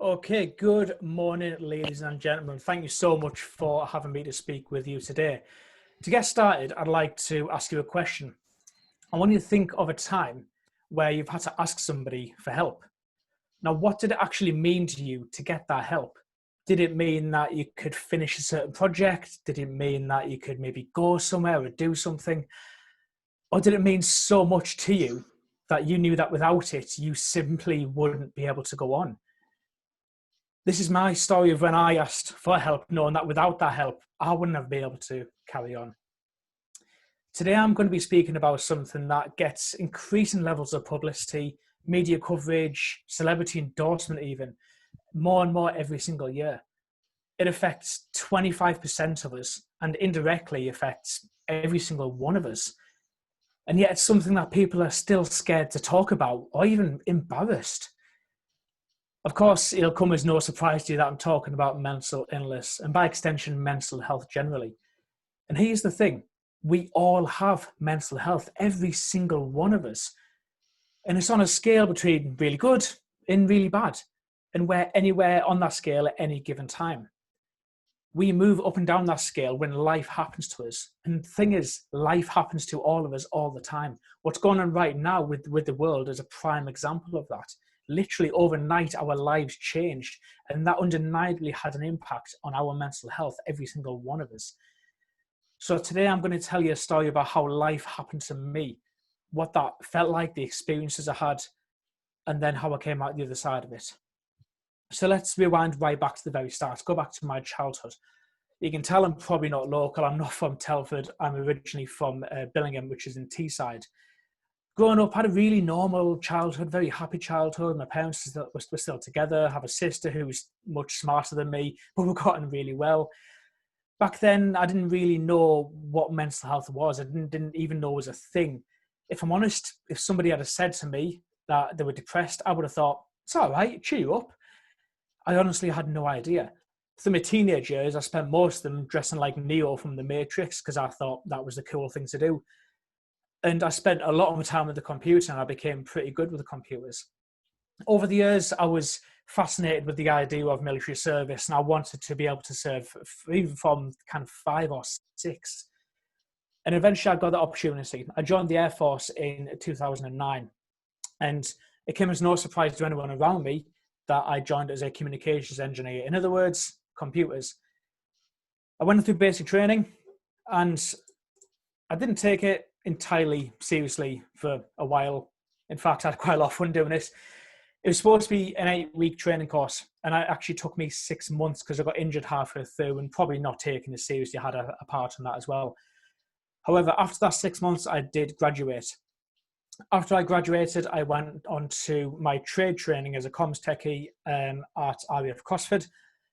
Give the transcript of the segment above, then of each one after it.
Okay, good morning, ladies and gentlemen. Thank you so much for having me to speak with you today. To get started, I'd like to ask you a question. I want you to think of a time where you've had to ask somebody for help. Now, what did it actually mean to you to get that help? Did it mean that you could finish a certain project? Did it mean that you could maybe go somewhere or do something? Or did it mean so much to you that you knew that without it, you simply wouldn't be able to go on? This is my story of when I asked for help, knowing that without that help, I wouldn't have been able to carry on. Today, I'm going to be speaking about something that gets increasing levels of publicity, media coverage, celebrity endorsement even, more and more every single year. It affects 25% of us and indirectly affects every single one of us. And yet it's something that people are still scared to talk about or even embarrassed. Of course, it'll come as no surprise to you that I'm talking about mental illness and by extension, mental health generally. And here's the thing, we all have mental health, every single one of us. And it's on a scale between really good and really bad. And we're anywhere on that scale at any given time. We move up and down that scale when life happens to us. And the thing is, life happens to all of us all the time. What's going on right now with the world is a prime example of that. Literally overnight, our lives changed, and that undeniably had an impact on our mental health, every single one of us. So today I'm going to tell you a story about how life happened to me, what that felt like, the experiences I had, and then how I came out the other side of it. So let's rewind right back to the very start, go back to my childhood. You can tell I'm probably not local, I'm not from Telford, I'm originally from Billingham, which is in Teesside. Growing up, had a really normal childhood, very happy childhood. My parents were still together. I have a sister who was much smarter than me, but we got on really well. Back then, I didn't really know what mental health was. I didn't even know it was a thing. If I'm honest, if somebody had said to me that they were depressed, I would have thought, it's all right, cheer you up. I honestly had no idea. Through my teenage years, I spent most of them dressing like Neo from The Matrix because I thought that was the cool thing to do. And I spent a lot of my time with the computer and I became pretty good with the computers. Over the years, I was fascinated with the idea of military service and I wanted to be able to serve even from kind of 5 or 6. And eventually I got the opportunity. I joined the Air Force in 2009 and it came as no surprise to anyone around me that I joined as a communications engineer. In other words, computers. I went through basic training and I didn't take it entirely seriously for a while. In fact, I had quite a lot of fun doing it. It was supposed to be an 8-week training course, and it actually took me 6 months because I got injured halfway through and probably not taking it seriously. I had a part in that as well. However, after that 6 months, I did graduate. After I graduated, I went on to my trade training as a comms techie at RAF Cosford.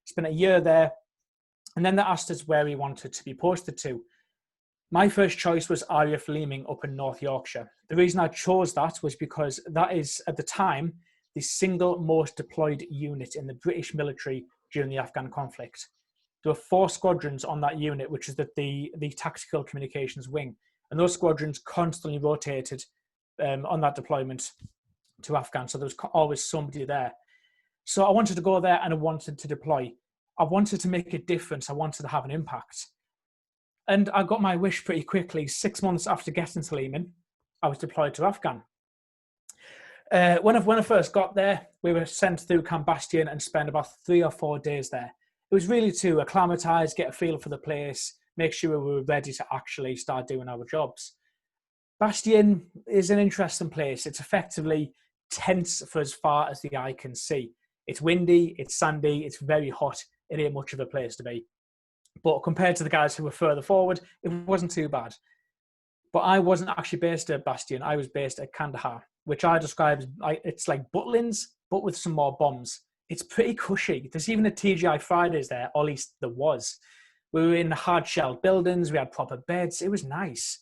Spent a year there, and then they asked us where we wanted to be posted to. My first choice was RAF Leeming up in North Yorkshire. The reason I chose that was because that is, at the time, the single most deployed unit in the British military during the Afghan conflict. There were 4 squadrons on that unit, which is the Tactical Communications Wing. And those squadrons constantly rotated on that deployment to Afghan. So there was always somebody there. So I wanted to go there and I wanted to deploy. I wanted to make a difference. I wanted to have an impact. And I got my wish pretty quickly. 6 months after getting to Leeming, I was deployed to Afghan. When I first got there, we were sent through Camp Bastion and spent about 3 or 4 days there. It was really to acclimatise, get a feel for the place, make sure we were ready to actually start doing our jobs. Bastion is an interesting place. It's effectively tense for as far as the eye can see. It's windy, it's sandy, it's very hot. It ain't much of a place to be. But compared to the guys who were further forward, it wasn't too bad. But I wasn't actually based at Bastion. I was based at Kandahar, which I describe as, it's like Butlins, but with some more bombs. It's pretty cushy. There's even a TGI Fridays there, or at least there was. We were in hard-shelled buildings. We had proper beds. It was nice.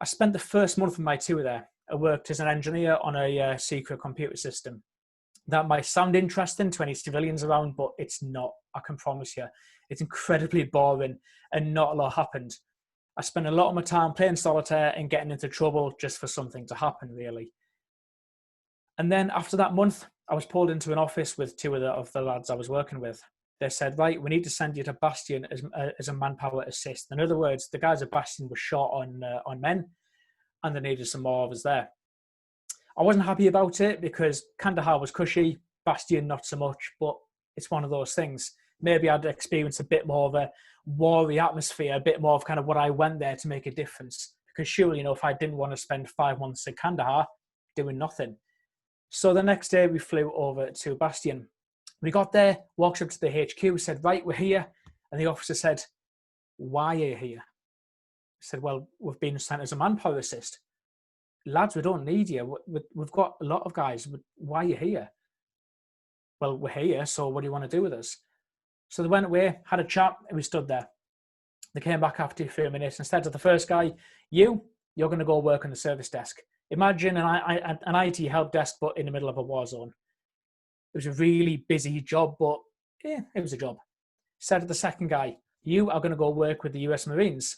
I spent the first month of my tour there. I worked as an engineer on a secret computer system. That might sound interesting to any civilians around, but it's not, I can promise you. It's incredibly boring and not a lot happened. I spent a lot of my time playing solitaire and getting into trouble just for something to happen, really. And then after that month, I was pulled into an office with two of the lads I was working with. They said, right, we need to send you to Bastion as a manpower assist. In other words, the guys at Bastion were short on men, and they needed some more of us there. I wasn't happy about it because Kandahar was cushy, Bastion not so much, but it's one of those things. Maybe I'd experienced a bit more of a warry atmosphere, a bit more of kind of what I went there to make a difference. Because surely, if I didn't want to spend 5 months in Kandahar doing nothing. So the next day we flew over to Bastion. We got there, walked up to the HQ, said, right, we're here. And the officer said, why are you here? I said, well, we've been sent as a manpower assist. Lads, we don't need you. We've got a lot of guys. Why are you here? Well, we're here, so what do you want to do with us? So they went away, had a chat, and we stood there. They came back after a few minutes and said to the first guy, you're going to go work on the service desk. Imagine an IT help desk, but in the middle of a war zone. It was a really busy job, but yeah, it was a job. Said to the second guy, you are going to go work with the US Marines.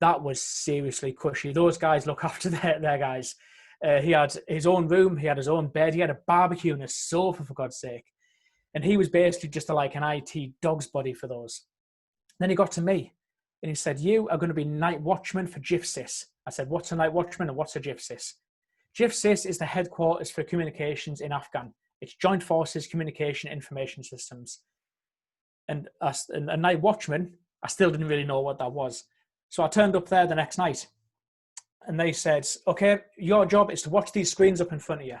That was seriously cushy. Those guys look after their guys. He had his own room, he had his own bed, he had a barbecue and a sofa, for God's sake. And he was basically just like an IT dog's body for those. Then he got to me and he said, you are going to be night watchman for GIFSYS. I said, what's a night watchman and what's a GIFSYS? GIFSYS is the headquarters for communications in Afghan. It's Joint Forces Communication Information Systems. And a night watchman, I still didn't really know what that was. So I turned up there the next night and they said, okay, your job is to watch these screens up in front of you.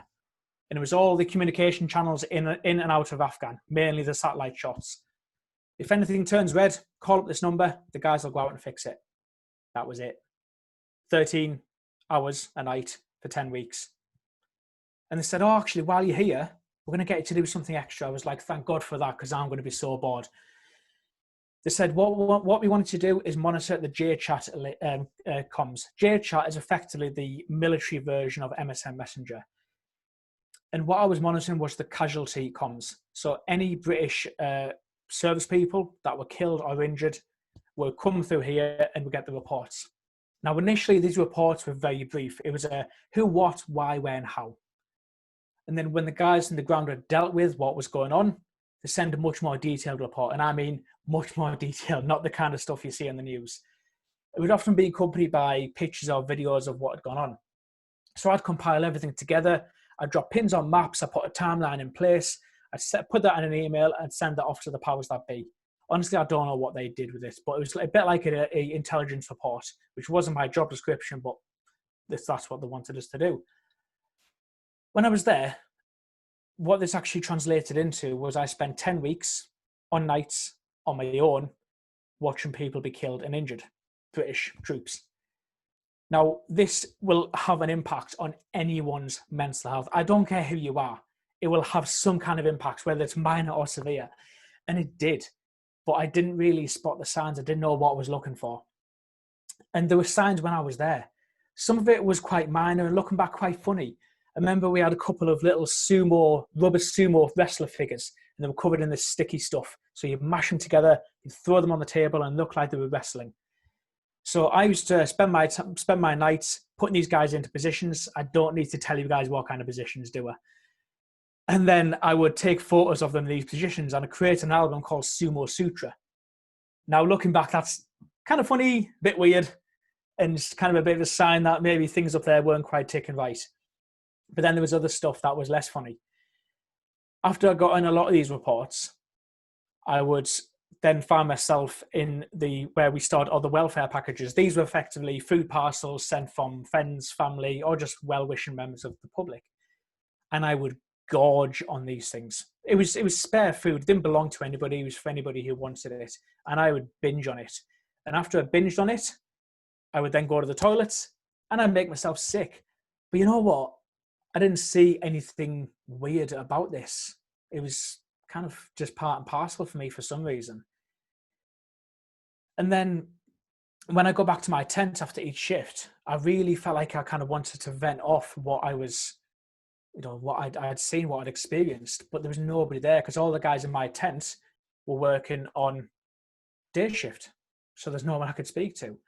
And it was all the communication channels in and out of Afghan, mainly the satellite shots. If anything turns red, call up this number, the guys will go out and fix it. That was it. 13 hours a night for 10 weeks. And they said, oh, actually, while you're here, we're going to get you to do something extra. I was like, thank God for that, because I'm going to be so bored. They said, what we wanted to do is monitor the JChat comms. JChat is effectively the military version of MSN Messenger. And what I was monitoring was the casualty comms. So any British service people that were killed or injured will come through here and we get the reports. Now, initially, these reports were very brief. It was a who, what, why, when, how. And then when the guys on the ground had dealt with what was going on, they send a much more detailed report. And I mean much more detailed, not the kind of stuff you see in the news. It would often be accompanied by pictures or videos of what had gone on. So I'd compile everything together. I'd drop pins on maps. I put a timeline in place. I'd put that in an email and send that off to the powers that be. Honestly, I don't know what they did with it, but it was a bit like an intelligence report, which wasn't my job description, but that's what they wanted us to do. When I was there, what this actually translated into was I spent 10 weeks on nights on my own watching people be killed and injured, British troops. Now, this will have an impact on anyone's mental health. I don't care who you are. It will have some kind of impact, whether it's minor or severe. And it did. But I didn't really spot the signs. I didn't know what I was looking for. And there were signs when I was there. Some of it was quite minor and looking back quite funny. I remember we had a couple of little rubber sumo wrestler figures, and they were covered in this sticky stuff. So you mash them together, you throw them on the table and look like they were wrestling. So I used to spend my nights putting these guys into positions. I don't need to tell you guys what kind of positions do I. And then I would take photos of them in these positions and I'd create an album called Sumo Sutra. Now, looking back, that's kind of funny, a bit weird, and it's kind of a bit of a sign that maybe things up there weren't quite ticking right. But then there was other stuff that was less funny. After I got in a lot of these reports, I would then find myself in where we stored other welfare packages. These were effectively food parcels sent from friends, family, or just well-wishing members of the public. And I would gorge on these things. It was spare food. It didn't belong to anybody. It was for anybody who wanted it. And I would binge on it. And after I binged on it, I would then go to the toilets and I'd make myself sick. But you know what? I didn't see anything weird about this. It was kind of just part and parcel for me for some reason. And then when I go back to my tent after each shift, I really felt like I kind of wanted to vent off what I was, what I'd seen, what I'd experienced, but there was nobody there because all the guys in my tent were working on day shift. So there's no one I could speak to.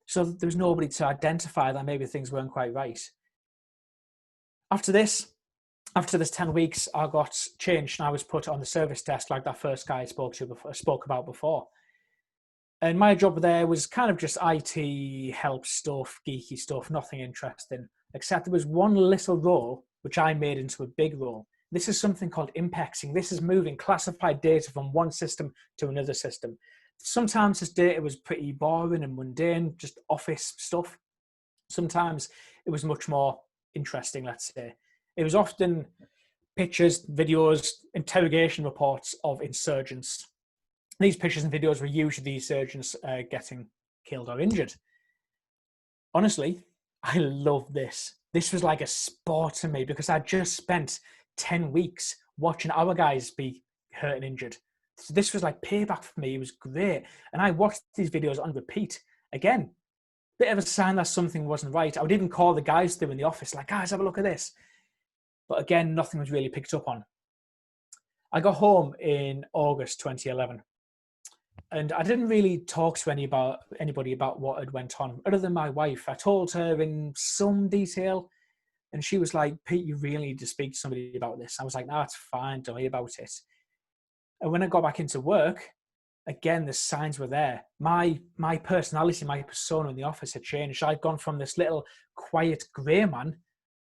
So there was nobody to identify that maybe things weren't quite right. After this, After this 10 weeks, I got changed and I was put on the service desk like that first guy I spoke about before. And my job there was kind of just IT help stuff, geeky stuff, nothing interesting, except there was one little role which I made into a big role. This is something called impexing. This is moving classified data from one system to another system. Sometimes this data was pretty boring and mundane, just office stuff. Sometimes it was much more interesting, let's say. It was often pictures, videos, interrogation reports of insurgents. These pictures and videos were usually the insurgents getting killed or injured. Honestly, I love this. This was like a sport to me because I just spent 10 weeks watching our guys be hurt and injured. So this was like payback for me. It was great. And I watched these videos on repeat. Again, bit of a sign that something wasn't right. I would even call the guys through in the office, like, guys, have a look at this. But again, nothing was really picked up on. I got home in August 2011. And I didn't really talk to anybody about what had went on, other than my wife. I told her in some detail, and she was like, Pete, you really need to speak to somebody about this. I was like, no, it's fine, don't worry about it. And when I got back into work, again, the signs were there. My personality, my persona in the office had changed. I'd gone from this little quiet grey man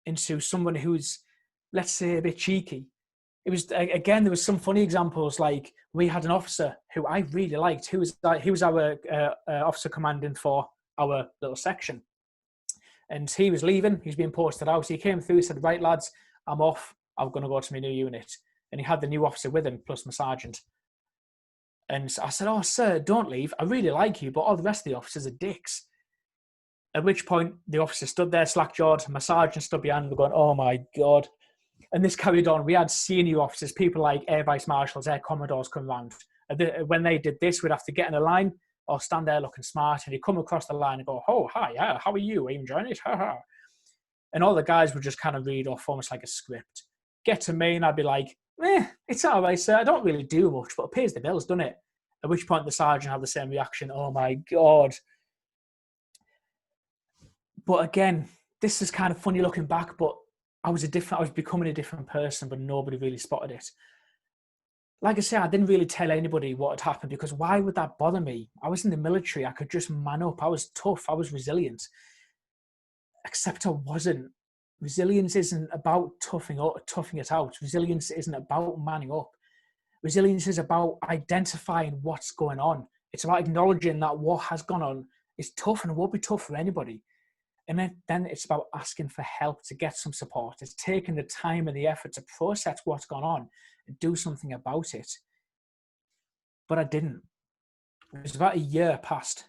into someone who's, let's say, a bit cheeky. It was, again, there was some funny examples, like we had an officer who I really liked, he was our officer commanding for our little section. And he was leaving, he was being posted out. He came through, he said, right, lads, I'm off. I'm going to go to my new unit. And he had the new officer with him, plus my sergeant. And I said, oh, sir, don't leave. I really like you, but all the rest of the officers are dicks. At which point, the officer stood there, slack-jawed. My sergeant stood behind me going, oh, my God. And this carried on. We had senior officers, people like air vice marshals, air commodores come round. When they did this, we'd have to get in a line or stand there looking smart. And he'd come across the line and go, oh, hi, yeah, how are you? Are you enjoying it? Ha, ha. And all the guys would just kind of read off almost like a script. Get to me and I'd be like, it's all right, sir. I don't really do much, but it pays the bills, doesn't it? At which point the sergeant had the same reaction. Oh, my God. But again, this is kind of funny looking back, but I was becoming a different person, but nobody really spotted it. Like I said, I didn't really tell anybody what had happened because why would that bother me? I was in the military. I could just man up. I was tough. I was resilient. Except I wasn't. Resilience isn't about toughing it out. Resilience isn't about manning up. Resilience is about identifying what's going on. It's about acknowledging that what has gone on is tough and it won't be tough for anybody. And then it's about asking for help to get some support. It's taking the time and the effort to process what's gone on and do something about it. But I didn't. It was about a year past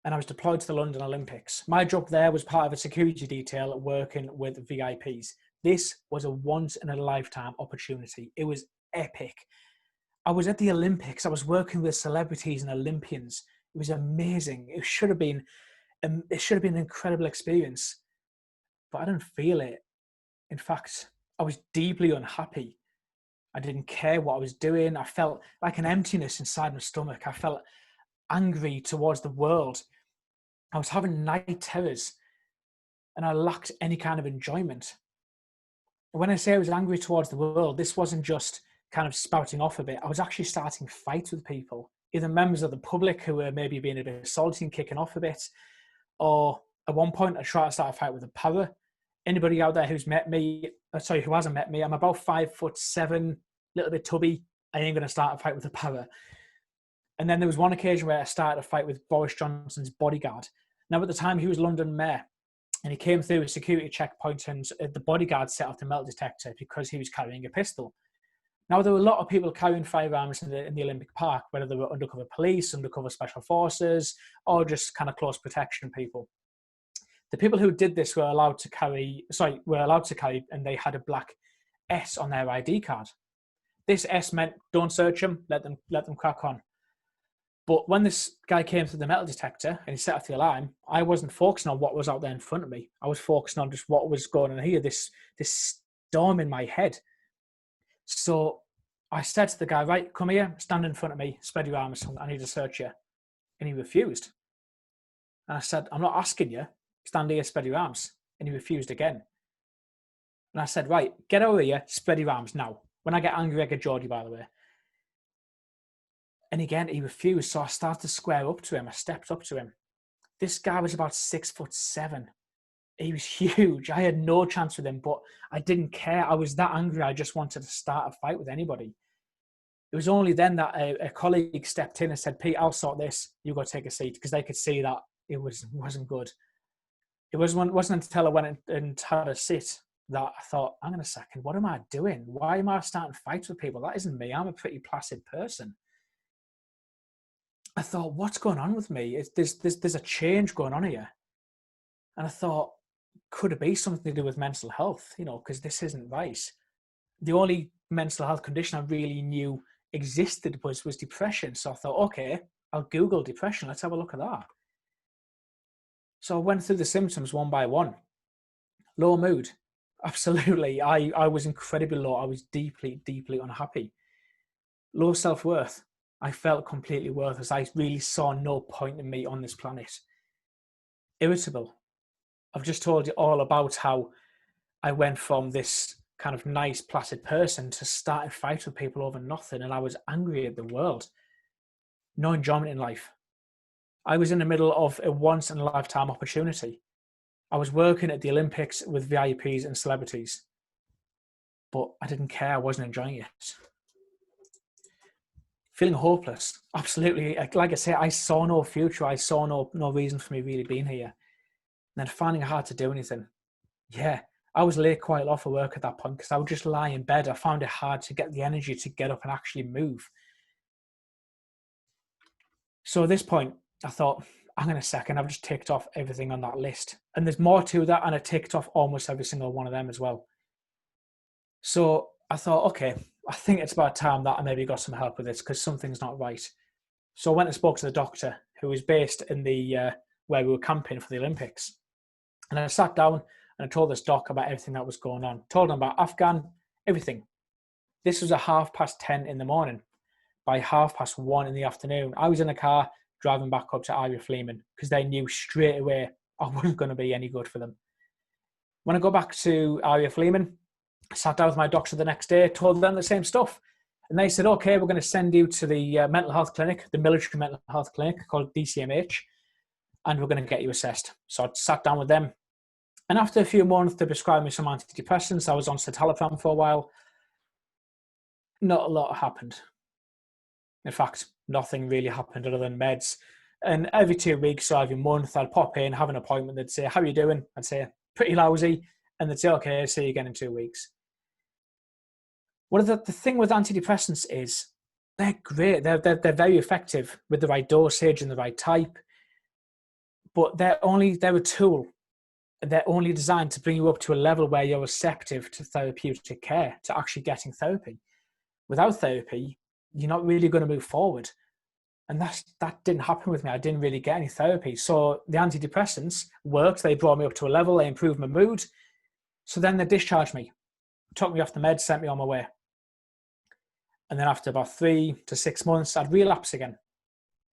and I was deployed to the London Olympics. My job there was part of a security detail working with VIPs. This was a once in a lifetime opportunity. It was epic. I was at the Olympics. I was working with celebrities and Olympians. It was amazing. It should have been an incredible experience, but I didn't feel it. In fact, I was deeply unhappy. I didn't care what I was doing. I felt like an emptiness inside my stomach. I felt angry towards the world. I was having night terrors and I lacked any kind of enjoyment. When I say I was angry towards the world, this wasn't just kind of spouting off a bit. I was actually starting fights with people, either members of the public who were maybe being a bit salty and kicking off a bit, or at one point I tried to start a fight with a para. Anybody out there who hasn't met me, I'm about 5'7", a little bit tubby. I ain't going to start a fight with a para. And then there was one occasion where I started a fight with Boris Johnson's bodyguard. Now, at the time, he was London mayor, and he came through a security checkpoint, and the bodyguard set off the metal detector because he was carrying a pistol. Now, there were a lot of people carrying firearms in the Olympic Park, whether they were undercover police, undercover special forces, or just kind of close protection people. The people who did this were allowed to carry, and they had a black S on their ID card. This S meant don't search them, let them crack on. But when this guy came through the metal detector and he set off the alarm, I wasn't focusing on what was out there in front of me. I was focusing on just what was going on here, this storm in my head. So I said to the guy, right, come here, stand in front of me, spread your arms, I need to search you. And he refused. And I said, I'm not asking you, stand here, spread your arms. And he refused again. And I said, right, get over here, spread your arms now. When I get angry, I get Geordie, by the way. And again, he refused. So I started to square up to him. I stepped up to him. This guy was about 6'7". He was huge. I had no chance with him, but I didn't care. I was that angry. I just wanted to start a fight with anybody. It was only then that a colleague stepped in and said, Pete, I'll sort this. You go take a seat, because they could see that it wasn't good. It wasn't until I went and had a sit that I thought, hang on a second, what am I doing? Why am I starting fights with people? That isn't me. I'm a pretty placid person. I thought, what's going on with me? There's a change going on here. And I thought, could it be something to do with mental health? Because this isn't right. The only mental health condition I really knew existed was depression. So I thought, okay, I'll Google depression. Let's have a look at that. So I went through the symptoms one by one. Low mood. Absolutely. I was incredibly low. I was deeply, deeply unhappy. Low self-worth. I felt completely worthless. I really saw no point in me on this planet. Irritable. I've just told you all about how I went from this kind of nice, placid person to starting fights with people over nothing, and I was angry at the world. No enjoyment in life. I was in the middle of a once-in-a-lifetime opportunity. I was working at the Olympics with VIPs and celebrities, but I didn't care. I wasn't enjoying it. Feeling hopeless. Absolutely. Like I say, I saw no future. I saw no reason for me really being here. And then finding it hard to do anything. Yeah, I was late quite a lot for work at that point because I would just lie in bed. I found it hard to get the energy to get up and actually move. So at this point, I thought, hang on a second, I've just ticked off everything on that list. And there's more to that, and I ticked off almost every single one of them as well. So I thought, okay, I think it's about time that I maybe got some help with this because something's not right. So I went and spoke to the doctor who was based in the where we were camping for the Olympics. And I sat down and I told this doc about everything that was going on. Told him about Afghan, everything. This was at 10:30 in the morning. By 1:30 in the afternoon, I was in a car driving back up to Area Fleeman because they knew straight away I wasn't going to be any good for them. When I got back to Area Fleeman, I sat down with my doctor the next day, told them the same stuff. And they said, okay, we're going to send you to the mental health clinic, the military mental health clinic called DCMH, and we're going to get you assessed. So I sat down with them. And after a few months, they prescribed me some antidepressants. I was on citalopram for a while. Not a lot happened. In fact, nothing really happened other than meds. And every 2 weeks or every month, I'd pop in, have an appointment. They'd say, how are you doing? I'd say, pretty lousy. And they'd say, okay, see you again in 2 weeks. Well, the thing with antidepressants is they're great. They're very effective with the right dosage and the right type. But they're a tool. They're only designed to bring you up to a level where you're receptive to therapeutic care, to actually getting therapy. Without therapy, you're not really going to move forward. And that didn't happen with me. I didn't really get any therapy. So the antidepressants worked. They brought me up to a level. They improved my mood. So then they discharged me, took me off the meds, sent me on my way. And then after about 3 to 6 months, I'd relapse again.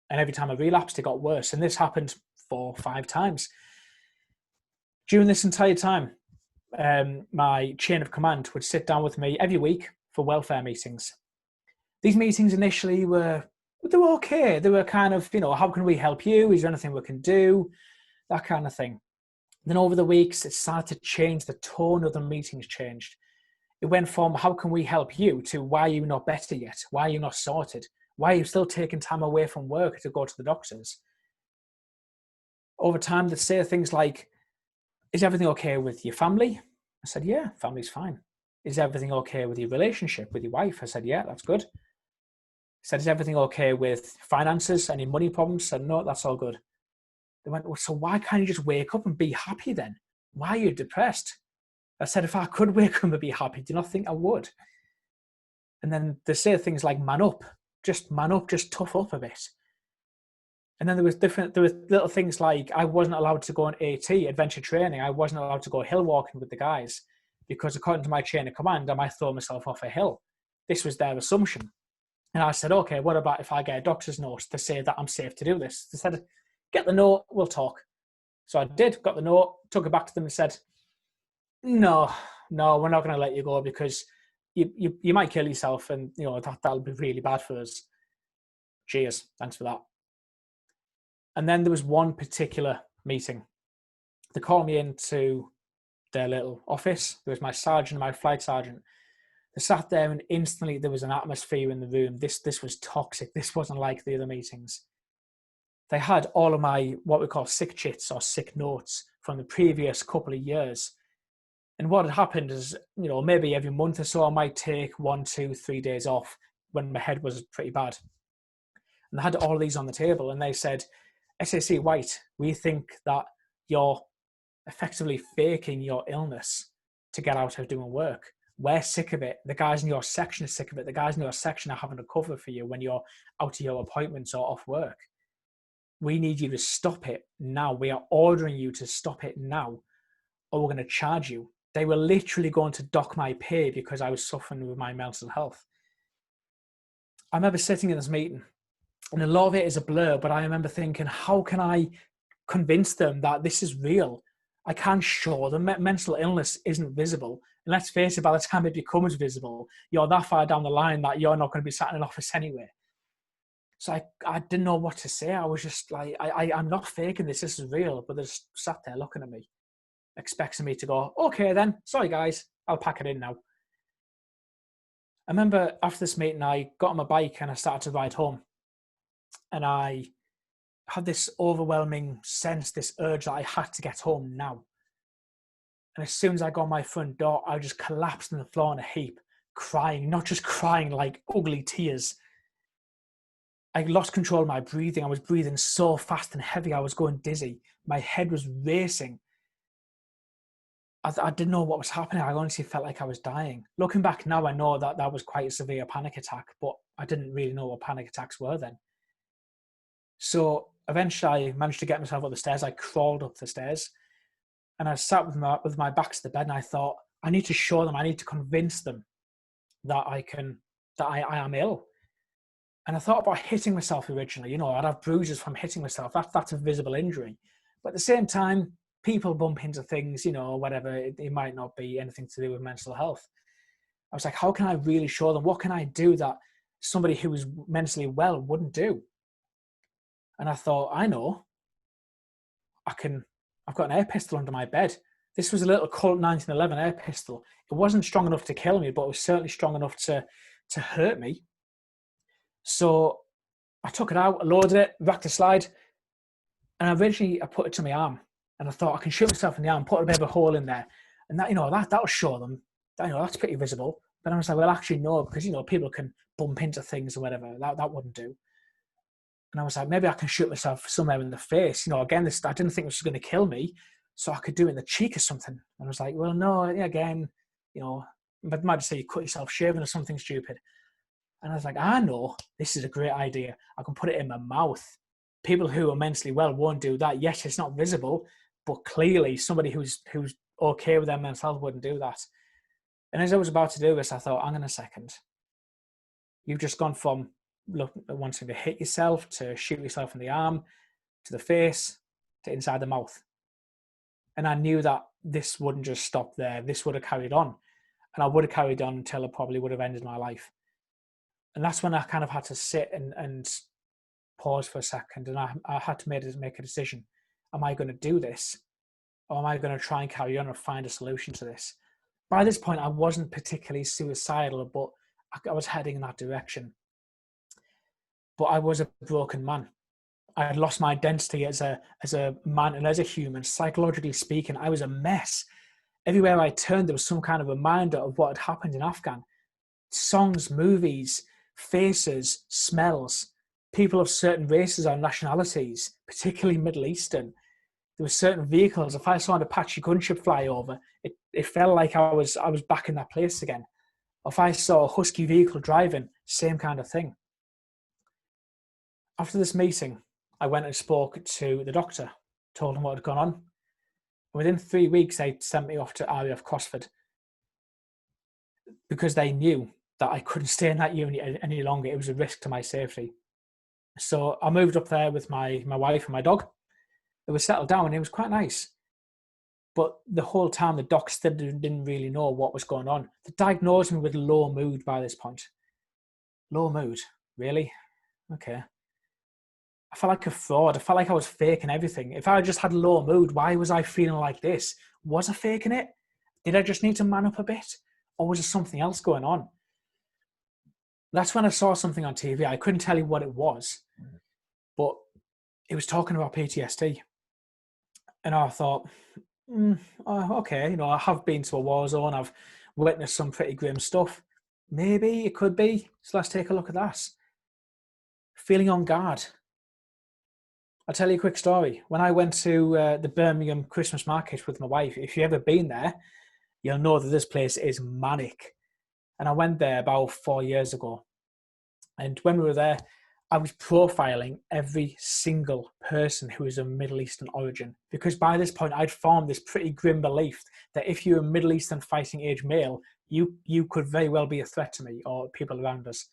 And every time I relapsed, it got worse. And this happened 4 or 5 times. During this entire time, my chain of command would sit down with me every week for welfare meetings. These meetings initially were okay. They were kind of, how can we help you? Is there anything we can do? That kind of thing. Then over the weeks, it started to change. The tone of the meetings changed. It went from how can we help you to why are you not better yet? Why are you not sorted? Why are you still taking time away from work to go to the doctors? Over time, they'd say things like, is everything okay with your family? I said, yeah, family's fine. Is everything okay with your relationship with your wife? I said, yeah, that's good. I said, is everything okay with finances? Any money problems? I said, no, that's all good. They went, well, so why can't you just wake up and be happy then? Why are you depressed? I said, if I could wake up and be happy, do you not think I would? And then they say things like, man up, just tough up a bit. And then there was little things like I wasn't allowed to go on AT, adventure training. I wasn't allowed to go hill walking with the guys because according to my chain of command, I might throw myself off a hill. This was their assumption. And I said, okay, what about if I get a doctor's note to say that I'm safe to do this? They said, get the note, we'll talk. So I did, got the note, took it back to them and said, no, no, we're not going to let you go because you might kill yourself, and that'll be really bad for us. Cheers, thanks for that. And then there was one particular meeting. They called me into their little office. There was my sergeant and my flight sergeant. They sat there, and instantly there was an atmosphere in the room. This was toxic. This wasn't like the other meetings. They had all of my, what we call sick chits or sick notes from the previous couple of years. And what had happened is, maybe every month or so I might take 1, 2, 3 days off when my head was pretty bad. And they had all these on the table, and they said, SAC White, we think that you're effectively faking your illness to get out of doing work. We're sick of it. The guys in your section are sick of it. The guys in your section are having to cover for you when you're out of your appointments or off work. We need you to stop it now. We are ordering you to stop it now, or we're going to charge you. They were literally going to dock my pay because I was suffering with my mental health. I remember sitting in this meeting, and a lot of it is a blur, but I remember thinking, how can I convince them that this is real? I can't show them mental illness isn't visible. And let's face it, by the time it becomes visible, you're that far down the line that you're not going to be sat in an office anyway. So I didn't know what to say. I was just like, I'm not faking this. This is real. But they just sat there looking at me, expecting me to go, okay then, sorry guys, I'll pack it in now. I remember after this meeting, I got on my bike and I started to ride home. And I had this overwhelming sense, this urge that I had to get home now. And as soon as I got on my front door, I just collapsed on the floor in a heap, crying, not just crying, like ugly tears. I lost control of my breathing. I was breathing so fast and heavy. I was going dizzy. My head was racing. I didn't know what was happening. I honestly felt like I was dying. Looking back now, I know that that was quite a severe panic attack, but I didn't really know what panic attacks were then. So eventually I managed to get myself up the stairs. I crawled up the stairs and I sat with my back to the bed, and I thought, I need to show them, I need to convince them that I am ill. And I thought about hitting myself originally. I'd have bruises from hitting myself. That's a visible injury. But at the same time, people bump into things, whatever. It might not be anything to do with mental health. I was like, how can I really show them? What can I do that somebody who is mentally well wouldn't do? And I thought, I know. I've got an air pistol under my bed. This was a little Colt 1911 air pistol. It wasn't strong enough to kill me, but it was certainly strong enough to hurt me. So I took it out, I loaded it, racked the slide, and eventually I put it to my arm. And I thought, I can shoot myself in the arm, put a bit of a hole in there. And that'll show them. That's pretty visible. But I was like, well, actually, no, because, people can bump into things or whatever. That wouldn't do. And I was like, maybe I can shoot myself somewhere in the face. Again, I didn't think this was going to kill me, so I could do it in the cheek or something. And I was like, well, no, again, but might say you cut yourself shaving or something stupid. And I was like, I know, this is a great idea. I can put it in my mouth. People who are mentally well won't do that. Yes, it's not visible, but clearly somebody who's okay with their mental health wouldn't do that. And as I was about to do this, I thought, hang on a second. You've just gone from wanting to hit yourself, to shoot yourself in the arm, to the face, to inside the mouth. And I knew that this wouldn't just stop there. This would have carried on. And I would have carried on until it probably would have ended my life. And that's when I kind of had to sit and pause for a second. And I had to make a decision. Am I going to do this? Or am I going to try and carry on or find a solution to this? By this point, I wasn't particularly suicidal, but I was heading in that direction. But I was a broken man. I had lost my identity as a man and as a human. Psychologically speaking, I was a mess. Everywhere I turned, there was some kind of reminder of what had happened in Afghan. Songs, movies, faces, smells, people of certain races or nationalities, particularly Middle Eastern. There were certain vehicles. If I saw an Apache gunship fly over, it felt like I was back in that place again. If I saw a Husky vehicle driving, same kind of thing. After this meeting, I went and spoke to the doctor, told him what had gone on. Within 3 weeks, they sent me off to RAF Crossford because they knew that I couldn't stay in that unit any longer. It was a risk to my safety. So I moved up there with my wife and my dog. It was settled down and it was quite nice. But the whole time, the doc still didn't really know what was going on. They diagnosed me with low mood by this point. Low mood? Really? Okay. I felt like a fraud. I felt like I was faking everything. If I just had low mood, why was I feeling like this? Was I faking it? Did I just need to man up a bit? Or was there something else going on? That's when I saw something on TV. I couldn't tell you what it was, but it was talking about PTSD. And I thought, okay, I have been to a war zone. I've witnessed some pretty grim stuff. Maybe it could be. So let's take a look at that. Feeling on guard. I'll tell you a quick story. When I went to the Birmingham Christmas market with my wife, if you've ever been there, you'll know that this place is manic. And I went there about 4 years ago. And when we were there, I was profiling every single person who was of Middle Eastern origin. Because by this point, I'd formed this pretty grim belief that if you're a Middle Eastern fighting age male, you could very well be a threat to me or people around us.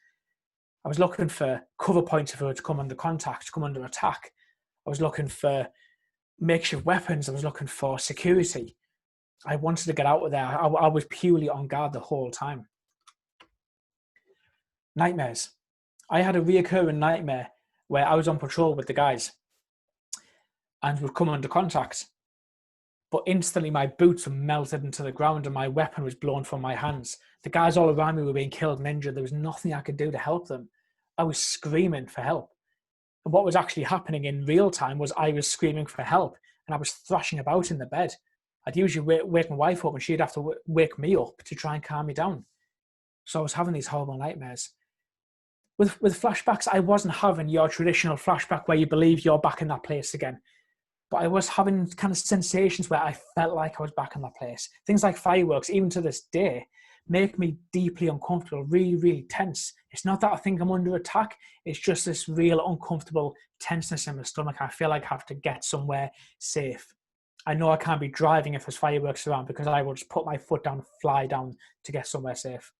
I was looking for cover points if we were to come under contact, come under attack. I was looking for makeshift weapons. I was looking for security. I wanted to get out of there. I was purely on guard the whole time. Nightmares. I had a reoccurring nightmare where I was on patrol with the guys and would come under contact. But instantly my boots were melted into the ground and my weapon was blown from my hands. The guys all around me were being killed and injured. There was nothing I could do to help them. I was screaming for help. And what was actually happening in real time was I was screaming for help and I was thrashing about in the bed. I'd usually wake my wife up and she'd have to wake me up to try and calm me down. So I was having these horrible nightmares. With flashbacks, I wasn't having your traditional flashback where you believe you're back in that place again. But I was having kind of sensations where I felt like I was back in that place. Things like fireworks, even to this day, make me deeply uncomfortable, really, really tense. It's not that I think I'm under attack. It's just this real uncomfortable tenseness in my stomach. I feel like I have to get somewhere safe. I know I can't be driving if there's fireworks around because I will just put my foot down, fly down to get somewhere safe.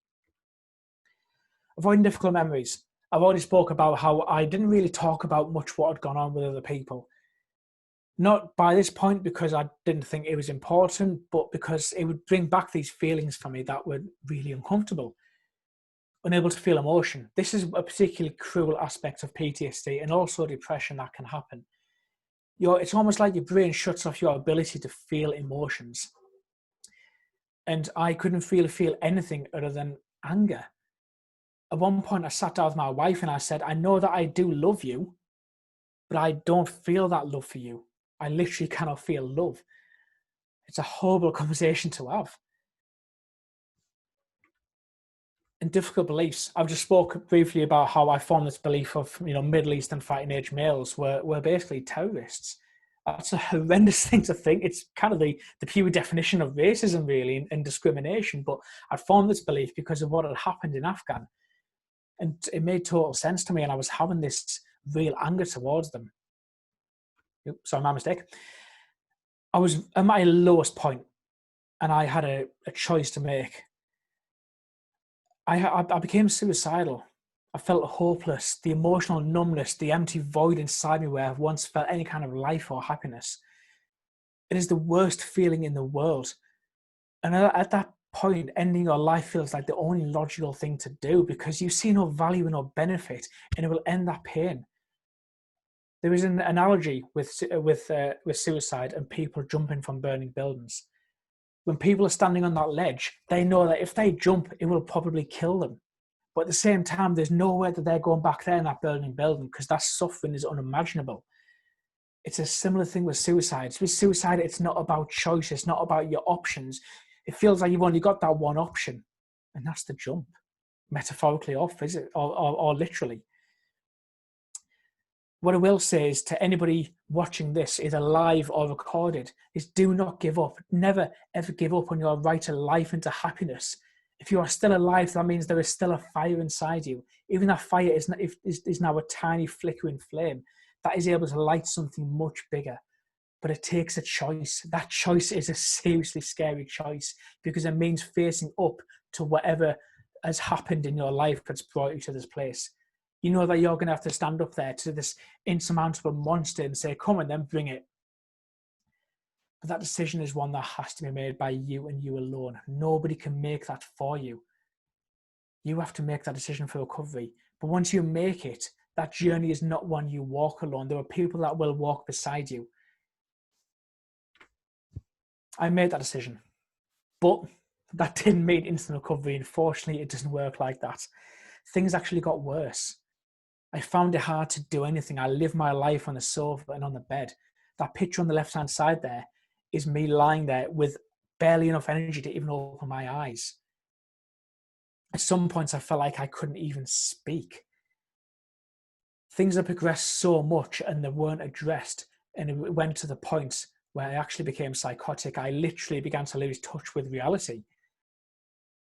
Avoiding difficult memories. I've already spoke about how I didn't really talk about much what had gone on with other people. Not by this point because I didn't think it was important, but because it would bring back these feelings for me that were really uncomfortable. Unable to feel emotion. This is a particularly cruel aspect of PTSD and also depression that can happen. It's almost like your brain shuts off your ability to feel emotions. And I couldn't feel anything other than anger. At one point, I sat down with my wife and I said, I know that I do love you, but I don't feel that love for you. I literally cannot feel love. It's a horrible conversation to have. And difficult beliefs. I've just spoke briefly about how I formed this belief of, Middle Eastern fighting age males were basically terrorists. That's a horrendous thing to think. It's kind of the pure definition of racism, really, and discrimination. But I'd formed this belief because of what had happened in Afghan. And it made total sense to me, and I was having this real anger towards them. Sorry, my mistake. I was at my lowest point, and I had a choice to make. I became suicidal. I felt hopeless, the emotional numbness, the empty void inside me where I once felt any kind of life or happiness. It is the worst feeling in the world. And at that point, ending your life feels like the only logical thing to do because you see no value and no benefit, and it will end that pain. There is an analogy with suicide and people jumping from burning buildings. When people are standing on that ledge, they know that if they jump, it will probably kill them. But at the same time, there's nowhere that they're going back there in that burning building because that suffering is unimaginable. It's a similar thing with suicide. With suicide, it's not about choice. It's not about your options. It feels like you've only got that one option, and that's the jump, metaphorically or physically or literally. What I will say is to anybody watching this, either live or recorded, is do not give up. Never, ever give up on your right to life and to happiness. If you are still alive, that means there is still a fire inside you. Even that fire is now a tiny flickering flame that is able to light something much bigger. But it takes a choice. That choice is a seriously scary choice because it means facing up to whatever has happened in your life that's brought you to this place. You know that you're going to have to stand up there to this insurmountable monster and say, come on then, bring it. But that decision is one that has to be made by you and you alone. Nobody can make that for you. You have to make that decision for recovery. But once you make it, that journey is not one you walk alone. There are people that will walk beside you. I made that decision. But that didn't mean instant recovery. Unfortunately, it doesn't work like that. Things actually got worse. I found it hard to do anything. I lived my life on the sofa and on the bed. That picture on the left-hand side there is me lying there with barely enough energy to even open my eyes. At some points, I felt like I couldn't even speak. Things had progressed so much and they weren't addressed. And it went to the point where I actually became psychotic. I literally began to lose touch with reality.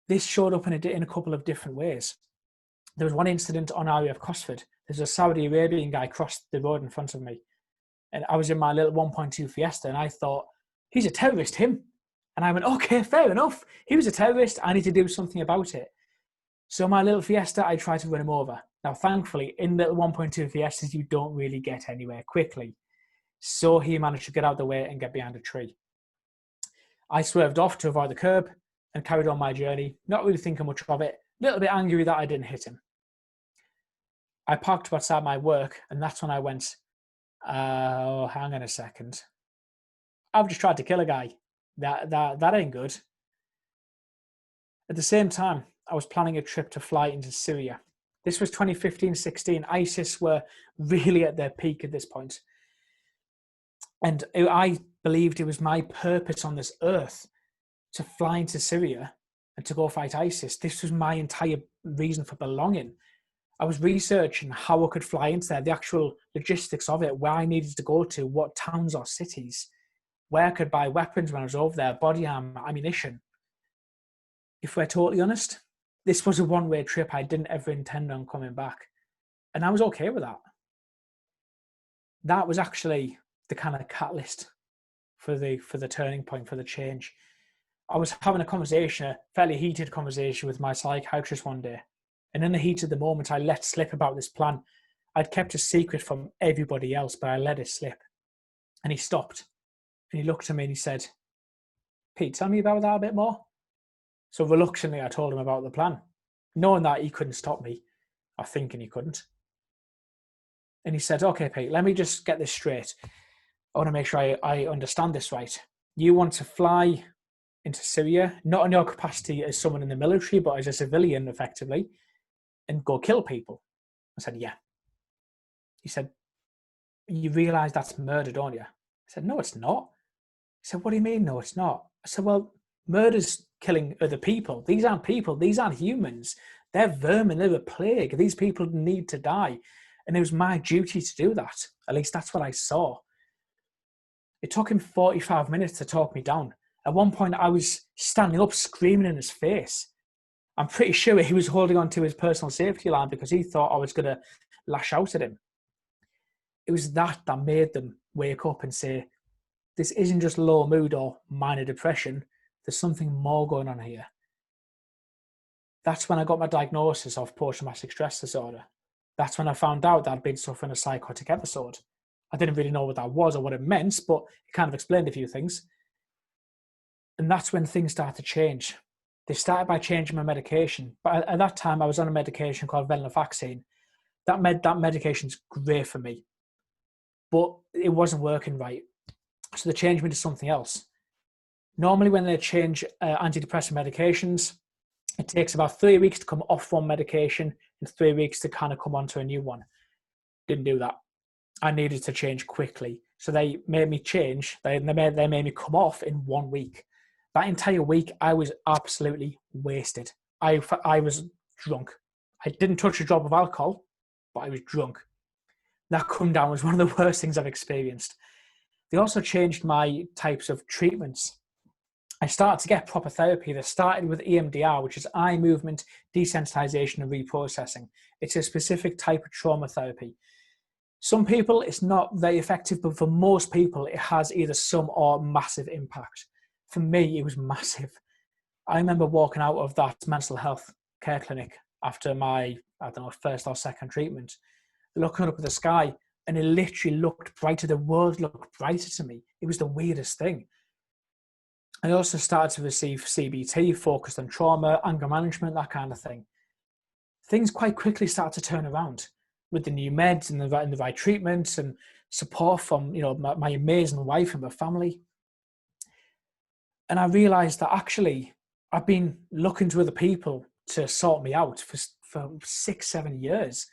This showed up in a couple of different ways. There was one incident on our way of Cosford. There's a Saudi Arabian guy crossed the road in front of me. And I was in my little 1.2 Fiesta and I thought, he's a terrorist, him. And I went, okay, fair enough. He was a terrorist. I need to do something about it. So my little Fiesta, I tried to run him over. Now, thankfully, in little 1.2 Fiestas, you don't really get anywhere quickly. So he managed to get out of the way and get behind a tree. I swerved off to avoid the curb and carried on my journey, not really thinking much of it, a little bit angry that I didn't hit him. I parked outside my work, and that's when I went, oh, hang on a second. I've just tried to kill a guy. That ain't good. At the same time, I was planning a trip to fly into Syria. This was 2015-16. ISIS were really at their peak at this point. And I believed it was my purpose on this earth to fly into Syria and to go fight ISIS. This was my entire reason for belonging. I was researching how I could fly into there, the actual logistics of it, where I needed to go to, what towns or cities, where I could buy weapons when I was over there, body armor, ammunition. If we're totally honest, this was a one-way trip. I didn't ever intend on coming back. And I was okay with that. That was actually the kind of catalyst for the turning point, for the change. I was having a conversation, a fairly heated conversation with my psychiatrist one day. And in the heat of the moment, I let slip about this plan. I'd kept a secret from everybody else, but I let it slip. And he stopped. And he looked at me and he said, Pete, tell me about that a bit more. So reluctantly, I told him about the plan, knowing that he couldn't stop me, or thinking he couldn't. And he said, okay, Pete, let me just get this straight. I want to make sure I understand this right. You want to fly into Syria, not in your capacity as someone in the military, but as a civilian, effectively, and go kill people. I said, yeah. He said, you realise that's murder, don't you? I said, no, it's not. He said, what do you mean, no, it's not? I said, well, murder's killing other people. These aren't people. These aren't humans. They're vermin. They're a plague. These people need to die. And it was my duty to do that. At least that's what I saw. It took him 45 minutes to talk me down. At one point, I was standing up, screaming in his face. I'm pretty sure he was holding on to his personal safety line because he thought I was going to lash out at him. It was that made them wake up and say, this isn't just low mood or minor depression. There's something more going on here. That's when I got my diagnosis of post-traumatic stress disorder. That's when I found out that I'd been suffering a psychotic episode. I didn't really know what that was or what it meant, but it kind of explained a few things. And that's when things started to change. They started by changing my medication. But at that time, I was on a medication called venlafaxine. That medication's great for me, but it wasn't working right. So they changed me to something else. Normally, when they change antidepressant medications, it takes about 3 weeks to come off one medication and 3 weeks to kind of come onto a new one. Didn't do that. I needed to change quickly. So they made me change. They made me come off in 1 week. That entire week, I was absolutely wasted. I was drunk. I didn't touch a drop of alcohol, but I was drunk. That come down was one of the worst things I've experienced. They also changed my types of treatments. I started to get proper therapy. They started with EMDR, which is eye movement desensitization and reprocessing. It's a specific type of trauma therapy. Some people, it's not very effective, but for most people, it has either some or massive impact. For me, it was massive. I remember walking out of that mental health care clinic after my, first or second treatment, looking up at the sky, and it literally looked brighter. The world looked brighter to me. It was the weirdest thing. I also started to receive CBT, focused on trauma, anger management, that kind of thing. Things quite quickly started to turn around with the new meds and the right treatments and support from, you know, my amazing wife and my family. And I realized that actually I've been looking to other people to sort me out for 6-7 years.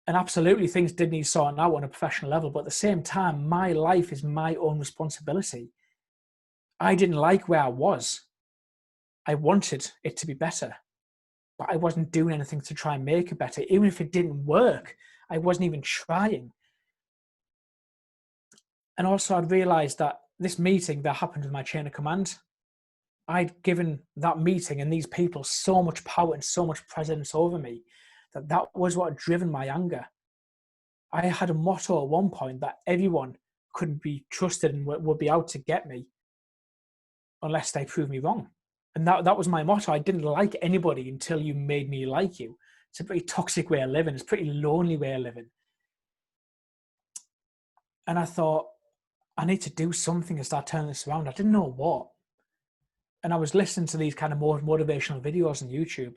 And absolutely things did need sorting out on a professional level. But at the same time, my life is my own responsibility. I didn't like where I was. I wanted it to be better, but I wasn't doing anything to try and make it better. Even if it didn't work, I wasn't even trying. And also I'd realized that this meeting that happened with my chain of command, I'd given that meeting and these people so much power and so much presence over me that was what had driven my anger. I had a motto at one point that everyone couldn't be trusted and would be out to get me unless they proved me wrong. And that was my motto. I didn't like anybody until you made me like you. It's a pretty toxic way of living. It's a pretty lonely way of living. And I thought, I need to do something to start turning this around. I didn't know what. And I was listening to these kind of more motivational videos on YouTube.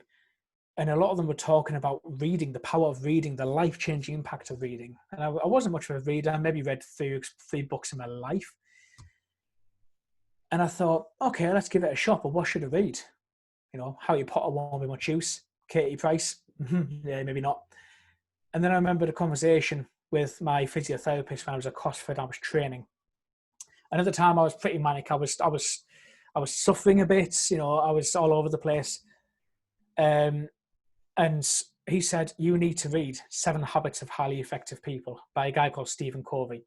And a lot of them were talking about reading, the power of reading, the life-changing impact of reading. And I wasn't much of a reader. I maybe read three books in my life. And I thought, okay, let's give it a shot. But what should I read? You know, Harry Potter won't be much use. Katie Price, yeah, maybe not. And then I remembered a conversation with my physiotherapist when I was at CrossFit and I was training. And at the time I was pretty manic. I was suffering a bit, you know, I was all over the place. And he said, you need to read 7 Habits of Highly Effective People by a guy called Stephen Covey.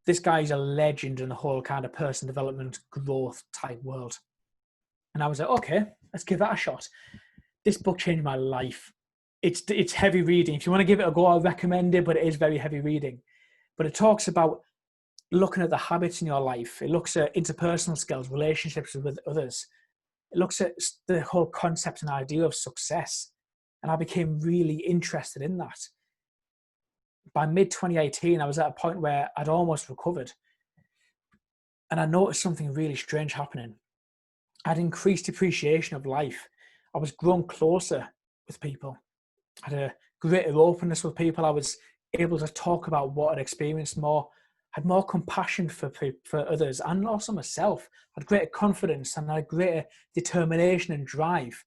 This guy's a legend in the whole kind of personal development, growth type world. And I was like, okay, let's give that a shot. This book changed my life. It's heavy reading. If you want to give it a go, I recommend it, but it is very heavy reading. But it talks about looking at the habits in your life. It looks at interpersonal skills, relationships with others. It looks at the whole concept and idea of success. And I became really interested in that. By mid-2018, I was at a point where I'd almost recovered. And I noticed something really strange happening. I'd increased appreciation of life. I was growing closer with people. I had a greater openness with people. I was able to talk about what I'd experienced more. I had more compassion for others and also myself. I had greater confidence and I had greater determination and drive.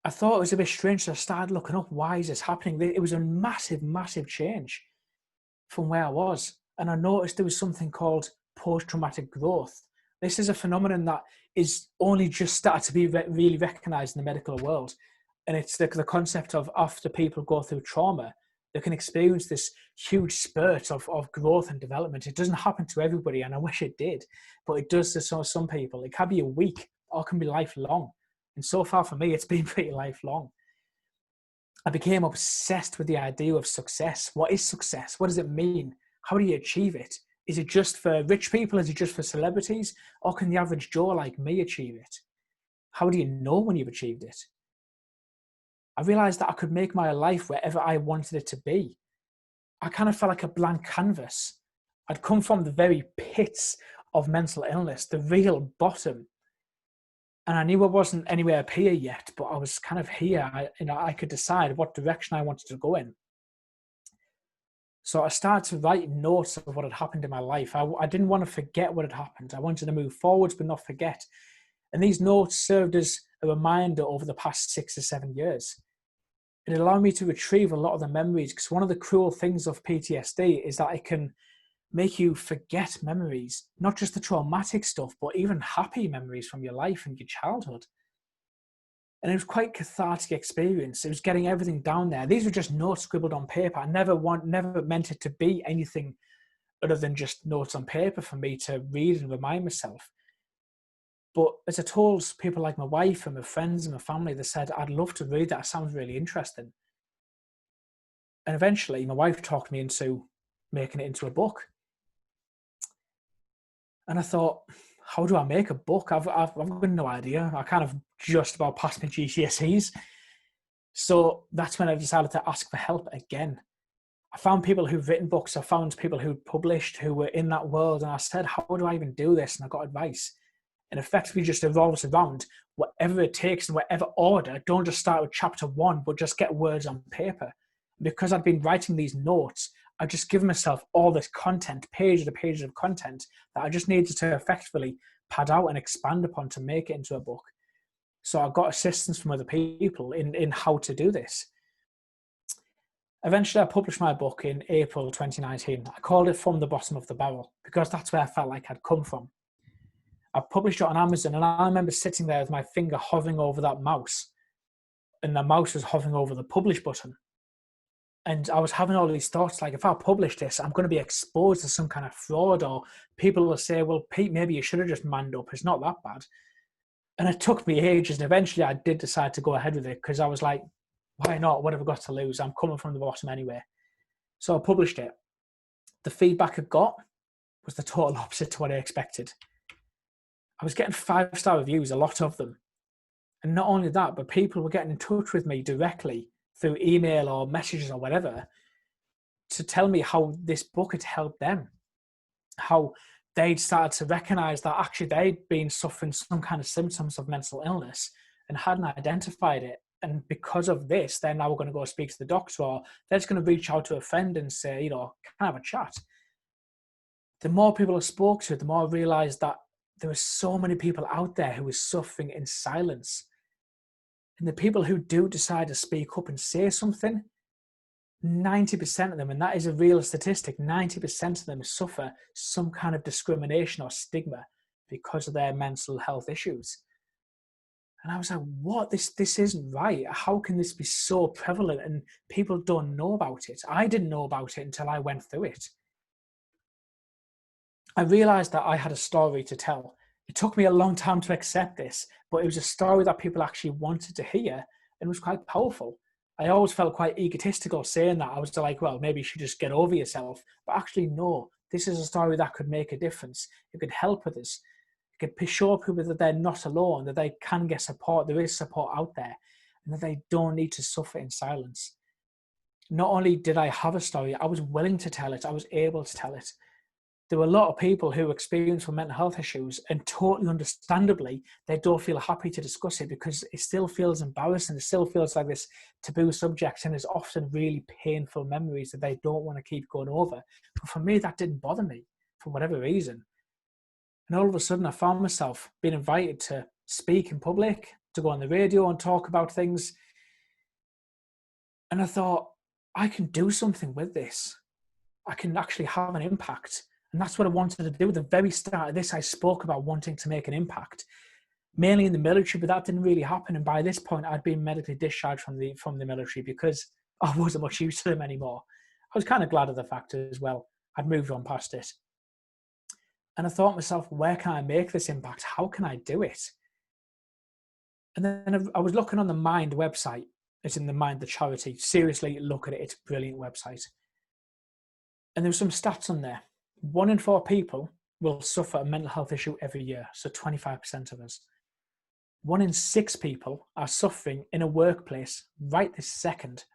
I thought it was a bit strange, so I started looking up, why is this happening? It was a massive, massive change from where I was. And I noticed there was something called post-traumatic growth. This is a phenomenon that is only just started to be really recognized in the medical world. And it's the concept of after people go through trauma, they can experience this huge spurt of growth and development. It doesn't happen to everybody, and I wish it did, but it does to some people. It can be a week or it can be lifelong. And so far for me, it's been pretty lifelong. I became obsessed with the idea of success. What is success? What does it mean? How do you achieve it? Is it just for rich people? Is it just for celebrities? Or can the average Joe like me achieve it? How do you know when you've achieved it? I realized that I could make my life wherever I wanted it to be. I kind of felt like a blank canvas. I'd come from the very pits of mental illness, the real bottom. And I knew I wasn't anywhere up here yet, but I was kind of here. I could decide what direction I wanted to go in. So I started to write notes of what had happened in my life. I didn't want to forget what had happened. I wanted to move forwards, but not forget. And these notes served as a reminder over the past 6 or 7 years. It allowed me to retrieve a lot of the memories, because one of the cruel things of PTSD is that it can make you forget memories, not just the traumatic stuff, but even happy memories from your life and your childhood. And it was quite a cathartic experience. It was getting everything down there. These were just notes scribbled on paper. I never meant it to be anything other than just notes on paper for me to read and remind myself. But as I told people like my wife and my friends and my family, they said, I'd love to read that. It sounds really interesting. And eventually my wife talked me into making it into a book. And I thought, how do I make a book? I've got no idea. I kind of just about passed my GCSEs. So that's when I decided to ask for help again. I found people who've written books. I found people who published, who were in that world. And I said, how do I even do this? And I got advice. And effectively just revolves around whatever it takes in whatever order. Don't just start with chapter 1, but just get words on paper. Because I'd been writing these notes, I'd just given myself all this content, pages and pages of content that I just needed to effectively pad out and expand upon to make it into a book. So I got assistance from other people in how to do this. Eventually, I published my book in April 2019. I called it From the Bottom of the Barrel because that's where I felt like I'd come from. I published it on Amazon, and I remember sitting there with my finger hovering over that mouse, and the mouse was hovering over the publish button. And I was having all these thoughts like, if I publish this, I'm going to be exposed to some kind of fraud, or people will say, well, Pete, maybe you should have just manned up. It's not that bad. And it took me ages. And eventually I did decide to go ahead with it because I was like, why not? What have I got to lose? I'm coming from the bottom anyway. So I published it. The feedback I got was the total opposite to what I expected. I was getting 5-star reviews, a lot of them. And not only that, but people were getting in touch with me directly through email or messages or whatever to tell me how this book had helped them, how they'd started to recognize that actually they'd been suffering some kind of symptoms of mental illness and hadn't identified it. And because of this, they're now going to go speak to the doctor, or they're just going to reach out to a friend and say, can I have a chat? The more people I spoke to, the more I realized that there were so many people out there who were suffering in silence. And the people who do decide to speak up and say something, 90% of them, and that is a real statistic, 90% of them suffer some kind of discrimination or stigma because of their mental health issues. And I was like, what? This isn't right. How can this be so prevalent and people don't know about it? I didn't know about it until I went through it. I realized that I had a story to tell. It took me a long time to accept this, but it was a story that people actually wanted to hear and was quite powerful. I always felt quite egotistical saying that. I was like, well, maybe you should just get over yourself. But actually, no, this is a story that could make a difference. It could help others. It could show people that they're not alone, that they can get support. There is support out there, and that they don't need to suffer in silence. Not only did I have a story, I was willing to tell it. I was able to tell it. There were a lot of people who experience mental health issues, and totally understandably, they don't feel happy to discuss it because it still feels embarrassing. It still feels like this taboo subject, and it's often really painful memories that they don't want to keep going over. But for me, that didn't bother me for whatever reason. And all of a sudden, I found myself being invited to speak in public, to go on the radio and talk about things. And I thought, I can do something with this. I can actually have an impact. And that's what I wanted to do. At the very start of this, I spoke about wanting to make an impact, mainly in the military, but that didn't really happen. And by this point, I'd been medically discharged from the military because I wasn't much use to them anymore. I was kind of glad of the fact as well. I'd moved on past it. And I thought to myself, where can I make this impact? How can I do it? And then I was looking on the Mind website. It's in the Mind, the charity. Seriously, look at it. It's a brilliant website. And there were some stats on there. 1 in 4 people will suffer a mental health issue every year. So 25% of us. 1 in 6 people are suffering in a workplace right this second.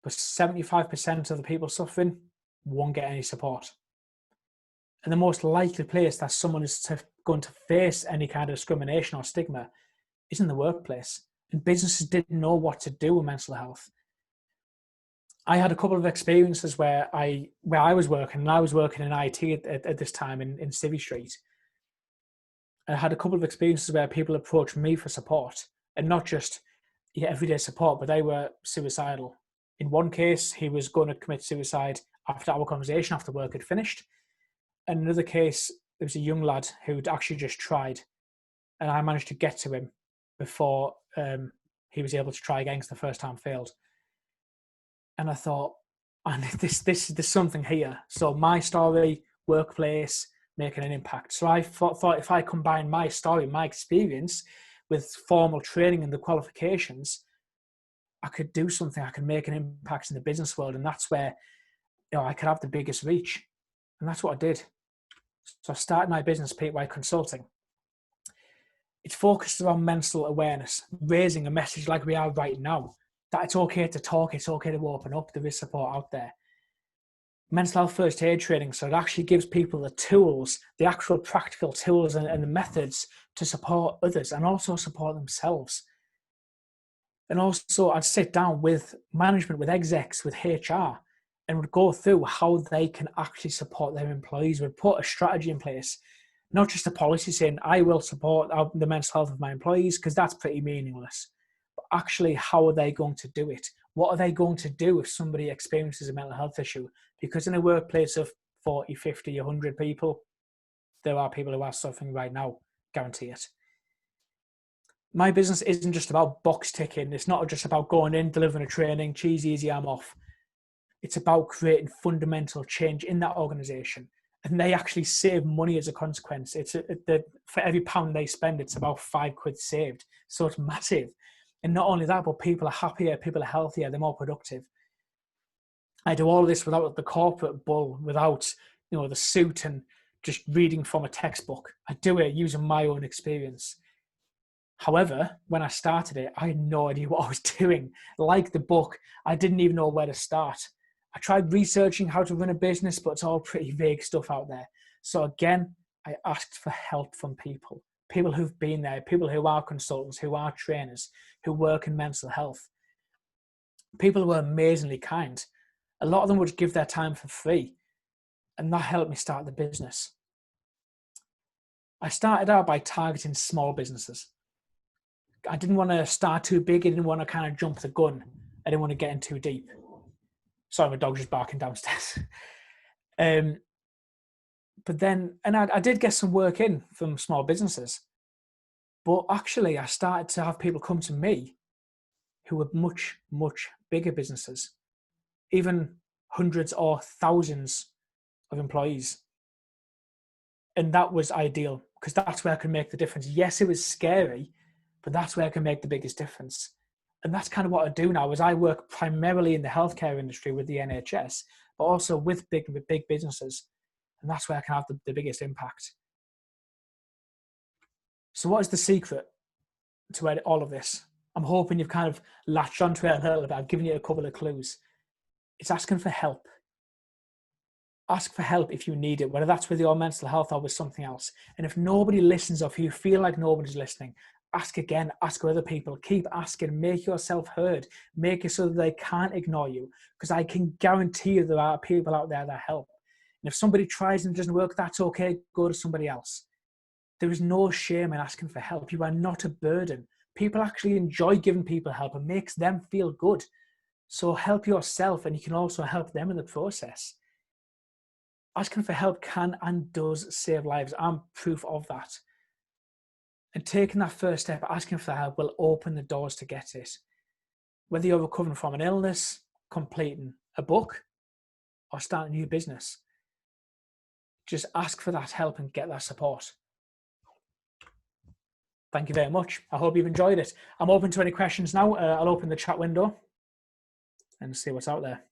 But 75% of the people suffering won't get any support. And the most likely place that someone is going to face any kind of discrimination or stigma is in the workplace. And businesses didn't know what to do with mental health. I had a couple of experiences where I was working, and I was working in IT at this time in Civvy Street. I had a couple of experiences where people approached me for support, and not just everyday support, but they were suicidal. In one case, he was going to commit suicide after our conversation, after work had finished. In another case, there was a young lad who'd actually just tried, and I managed to get to him before he was able to try again because the first time failed. And I thought, and there's something here. So my story, workplace, making an impact. So I thought if I combine my story, my experience with formal training and the qualifications, I could do something. I could make an impact in the business world. And that's where I could have the biggest reach. And that's what I did. So I started my business, Pete White Consulting. It's focused around mental awareness, raising a message like we are right now. that it's okay to talk, it's okay to open up, there is support out there. Mental health first aid training, so it actually gives people the tools, the actual practical tools and the methods to support others and also support themselves. And also I'd sit down with management, with execs, with HR, and would go through how they can actually support their employees. We'd put a strategy in place, not just a policy saying, I will support the mental health of my employees, because that's pretty meaningless. But actually, how are they going to do it? What are they going to do if somebody experiences a mental health issue? Because in a workplace of 40, 50, 100 people, there are people who are suffering right now, guarantee it. My business isn't just about box ticking. It's not just about going in, delivering a training, cheese easy, I'm off. It's about creating fundamental change in that organization. And they actually save money as a consequence. For every pound they spend, it's about £5 saved. So it's massive. And not only that, but people are happier, people are healthier, they're more productive. I do all of this without the corporate bull, without the suit and just reading from a textbook. I do it using my own experience. However, when I started it, I had no idea what I was doing. Like the book, I didn't even know where to start. I tried researching how to run a business, but it's all pretty vague stuff out there. So again, I asked for help from people who've been there, people who are consultants, who are trainers, who work in mental health. People who are amazingly kind. A lot of them would give their time for free, and that helped me start the business. I started out by targeting small businesses. I didn't want to start too big. I didn't want to kind of jump the gun. I didn't want to get in too deep. Sorry, my dog's just barking downstairs. But then, and I did get some work in from small businesses. But actually, I started to have people come to me who were much, much bigger businesses, even hundreds or thousands of employees. And that was ideal, because that's where I could make the difference. Yes, it was scary, but that's where I can make the biggest difference. And that's kind of what I do now, is I work primarily in the healthcare industry with the NHS, but also with big businesses. And that's where I can have the biggest impact. So what is the secret to all of this? I'm hoping you've kind of latched onto it a little bit. I've given you a couple of clues. It's asking for help. Ask for help if you need it, whether that's with your mental health or with something else. And if nobody listens, or if you feel like nobody's listening, ask again, ask other people, keep asking, make yourself heard, make it so that they can't ignore you, because I can guarantee you there are people out there that help. And if somebody tries and it doesn't work, that's okay, go to somebody else. There is no shame in asking for help. You are not a burden. People actually enjoy giving people help. It makes them feel good. So help yourself, and you can also help them in the process. Asking for help can and does save lives. I'm proof of that. And taking that first step, asking for help, will open the doors to get it. Whether you're recovering from an illness, completing a book, or starting a new business, just ask for that help and get that support. Thank you very much. I hope you've enjoyed it. I'm open to any questions now. I'll open the chat window and see what's out there.